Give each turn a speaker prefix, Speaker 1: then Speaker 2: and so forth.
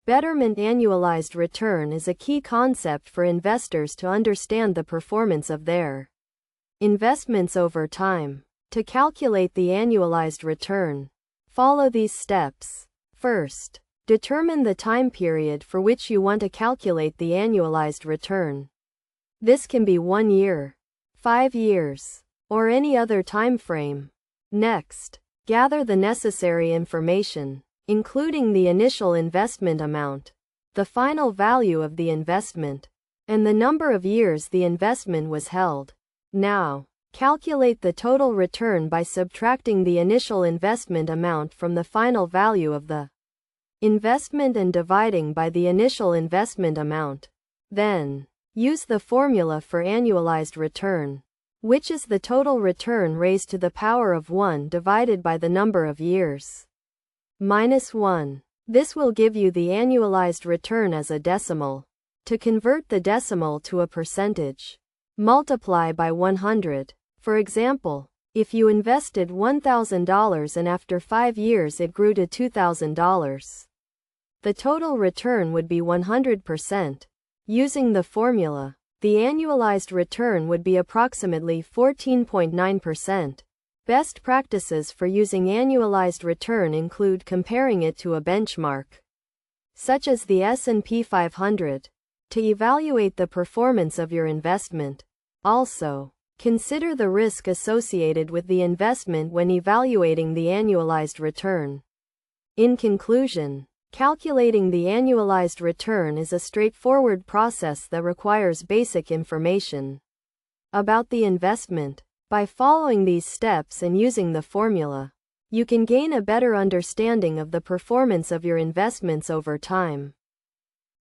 Speaker 1: Betterment Annualized return is a key concept for investors to understand the performance of their investments over time. To calculate the annualized return, follow these steps. First, determine the time period for which you want to calculate the annualized return. This can be 1 year, 5 years, or any other time frame. Next, gather the necessary information, including the initial investment amount, the final value of the investment, and the number of years the investment was held. Now, calculate the total return by subtracting the initial investment amount from the final value of the investment and dividing by the initial investment amount. Then, use the formula for annualized return, which is the total return raised to the power of 1 divided by the number of years minus 1. This will give you the annualized return as a decimal. To convert the decimal to a percentage, multiply by 100. For example, if you invested $1,000 and after 5 years it grew to $2,000, the total return would be 100%. Using the formula, the annualized return would be approximately 14.9%. Best practices for using annualized return include comparing it to a benchmark, such as the S&P 500, to evaluate the performance of your investment. Also, consider the risk associated with the investment when evaluating the annualized return. In conclusion, calculating the annualized return is a straightforward process that requires basic information about the investment. By following these steps and using the formula, you can gain a better understanding of the performance of your investments over time.